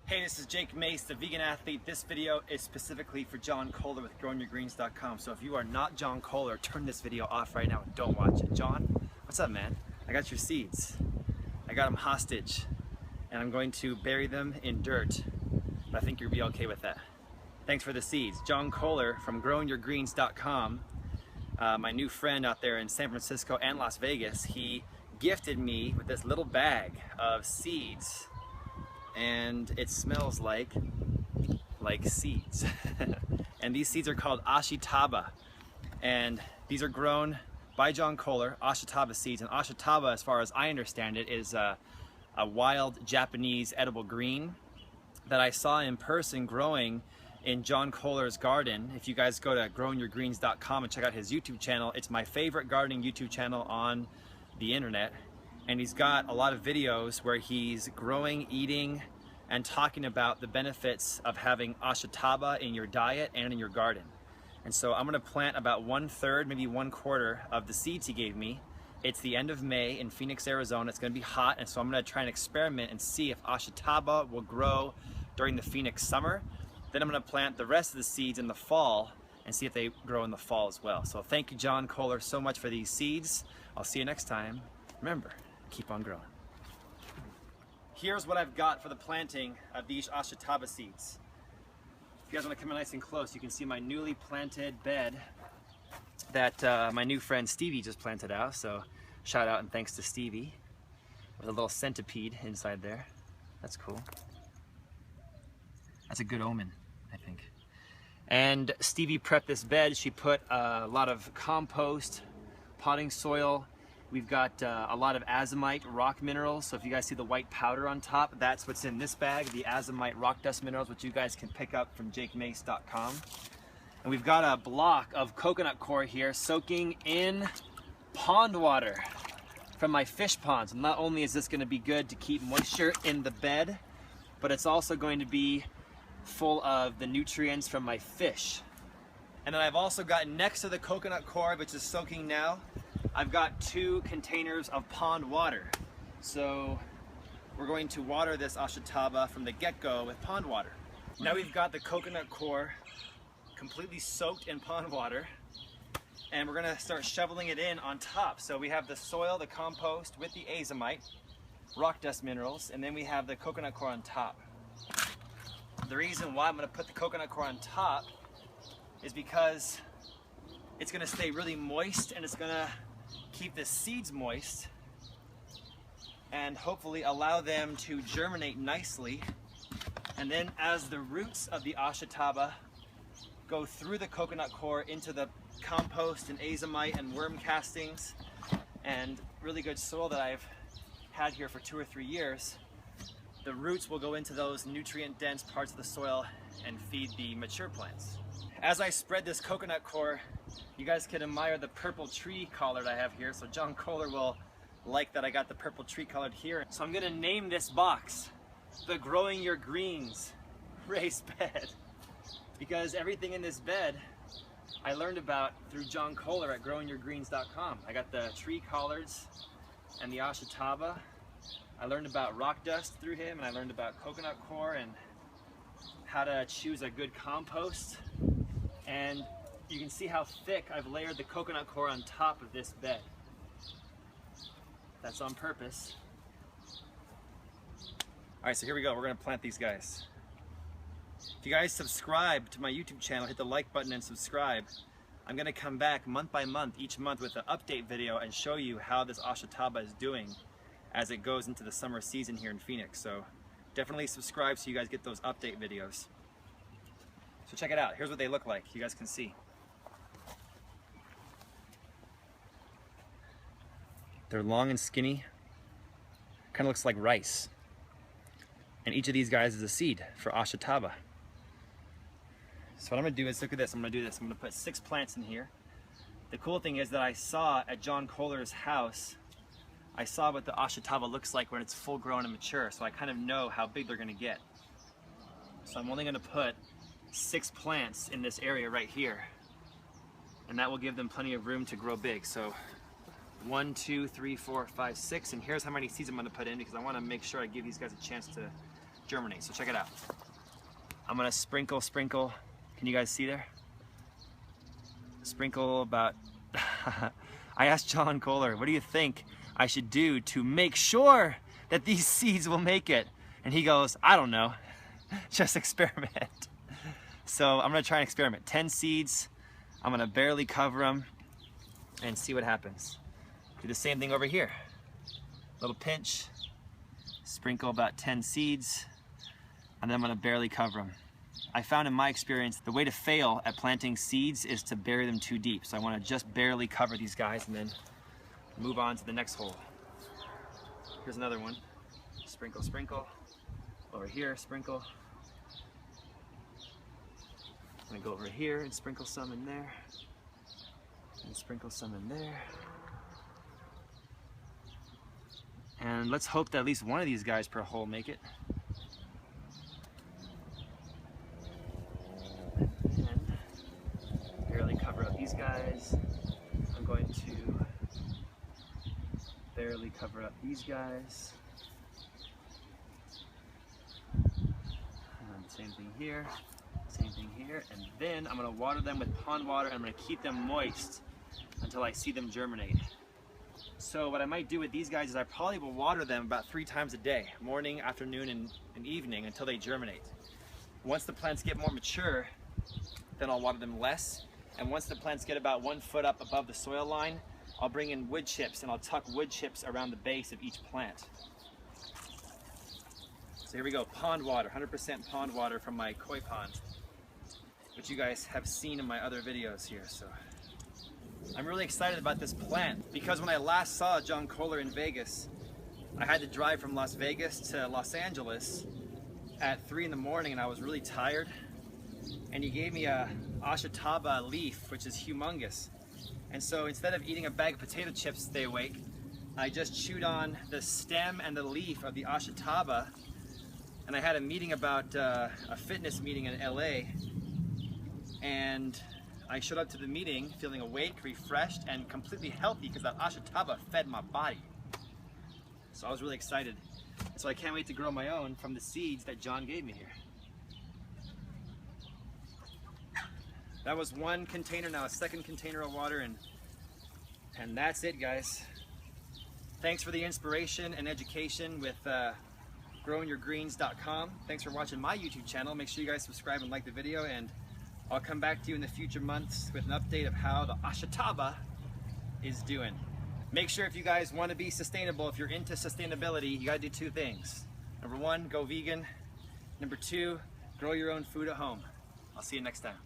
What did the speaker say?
Hey, this is Jake Mace, the vegan athlete. This video is specifically for John Kohler with GrowingYourGreens.com. So if you are not John Kohler, turn this video off right now and don't watch it. John, what's up, man? I got your seeds. I got them hostage and I'm going to bury them in dirt. But I think you'll be okay with that. Thanks for the seeds. John Kohler from GrowingYourGreens.com, my new friend out there in San Francisco and Las Vegas, he gifted me with this little bag of seeds. And it smells like seeds. And these seeds are called Ashitaba. And these are grown by John Kohler, Ashitaba seeds. And Ashitaba, as far as I understand it, is a wild Japanese edible green that I saw in person growing in John Kohler's garden. If you guys go to GrowingYourGreens.com and check out his YouTube channel, it's my favorite gardening YouTube channel on the internet. And he's got a lot of videos where he's growing, eating, and talking about the benefits of having Ashitaba in your diet and in your garden. And so I'm gonna plant about 1/3, maybe 1/4 of the seeds he gave me. It's the end of May in Phoenix, Arizona. It's gonna be hot, and so I'm gonna try and experiment and see if Ashitaba will grow during the Phoenix summer. Then I'm gonna plant the rest of the seeds in the fall and see if they grow in the fall as well. So thank you, John Kohler, so much for these seeds. I'll see you next time. Remember, keep on growing. Here's what I've got for the planting of these Ashitaba seeds. If you guys want to come in nice and close, you can see my newly planted bed that my new friend Stevie just planted out. So shout out and thanks to Stevie. With a little centipede inside there. That's cool. That's a good omen, I think. And Stevie prepped this bed. She put a lot of compost, potting soil. We've got a lot of Azomite rock minerals. So if you guys see the white powder on top, that's what's in this bag, the Azomite rock dust minerals, which you guys can pick up from jakemace.com. And we've got a block of coconut coir here soaking in pond water from my fish ponds. And not only is this gonna be good to keep moisture in the bed, but it's also going to be full of the nutrients from my fish. And then I've also got next to the coconut coir, which is soaking now, I've got 2 containers of pond water. So we're going to water this Ashitaba from the get-go with pond water. Now we've got the coconut coir completely soaked in pond water, and we're gonna start shoveling it in on top. So we have the soil, the compost with the Azomite, rock dust minerals, and then we have the coconut coir on top. The reason why I'm gonna put the coconut coir on top is because it's gonna stay really moist and it's gonna keep the seeds moist and hopefully allow them to germinate nicely. And then as the roots of the Ashitaba go through the coconut coir into the compost and Azomite and worm castings and really good soil that I've had here for 2 or 3 years, the roots will go into those nutrient dense parts of the soil and feed the mature plants. As I spread this coconut coir, you guys can admire the purple tree collard I have here. So John Kohler will like that I got the purple tree collard here. So I'm gonna name this box the Growing Your Greens raised bed, because everything in this bed I learned about through John Kohler at GrowingYourGreens.com. I got the tree collards and the Ashitaba. I learned about rock dust through him, and I learned about coconut coir and how to choose a good compost. And you can see how thick I've layered the coconut coir on top of this bed. That's on purpose. All right, so here we go. We're gonna plant these guys. If you guys subscribe to my YouTube channel, hit the like button and subscribe. I'm gonna come back month by month, each month, with an update video and show you how this Ashitaba is doing as it goes into the summer season here in Phoenix. So definitely subscribe so you guys get those update videos. So check it out. Here's what they look like. You guys can see. They're long and skinny. Kind of looks like rice. And each of these guys is a seed for Ashitaba. So what I'm gonna do is, look at this, I'm gonna put 6 plants in here. The cool thing is that I saw at John Kohler's house, I saw what the Ashitaba looks like when it's full grown and mature, so I kind of know how big they're gonna get. So I'm only gonna put 6 plants in this area right here, and that will give them plenty of room to grow big. So 1, 2, 3, 4, 5, 6, and here's how many seeds I'm going to put in, because I want to make sure I give these guys a chance to germinate. So check it out. I'm gonna sprinkle. Can you guys see there? Sprinkle about, I asked John Kohler, what do you think I should do to make sure that these seeds will make it? And he goes, I don't know, just experiment. So I'm gonna try and experiment. 10 seeds, I'm gonna barely cover them and see what happens. Do the same thing over here. Little pinch, sprinkle about 10 seeds, and then I'm gonna barely cover them. I found in my experience, the way to fail at planting seeds is to bury them too deep. So I wanna just barely cover these guys and then move on to the next hole. Here's another one. Sprinkle, sprinkle. Over here, sprinkle. I'm gonna go over here and sprinkle some in there. And sprinkle some in there. And let's hope that at least one of these guys per hole make it. And barely cover up these guys. I'm going to barely cover up these guys. And same thing here, and then I'm gonna water them with pond water, and I'm gonna keep them moist until I see them germinate. So what I might do with these guys is I probably will water them about 3 times a day, morning, afternoon, and evening, until they germinate. Once the plants get more mature, then I'll water them less. And once the plants get about 1 foot up above the soil line, I'll bring in wood chips and I'll tuck wood chips around the base of each plant. So here we go, pond water, 100% pond water from my koi pond, which you guys have seen in my other videos here. So I'm really excited about this plant because when I last saw John Kohler in Vegas, I had to drive from Las Vegas to Los Angeles at 3 in the morning and I was really tired. And he gave me a Ashitaba leaf, which is humongous. And so instead of eating a bag of potato chips to stay awake, I just chewed on the stem and the leaf of the Ashitaba. And I had a meeting about a fitness meeting in LA. And I showed up to the meeting feeling awake, refreshed, and completely healthy because that Ashitaba fed my body. So I was really excited. So I can't wait to grow my own from the seeds that John gave me here. That was 1 container, now a 2nd container of water, and that's it, guys. Thanks for the inspiration and education with GrowingYourGreens.com. Thanks for watching my YouTube channel. Make sure you guys subscribe and like the video, and I'll come back to you in the future months with an update of how the Ashitaba is doing. Make sure if you guys want to be sustainable, if you're into sustainability, you gotta do 2 things. Number 1, go vegan. Number 2, grow your own food at home. I'll see you next time.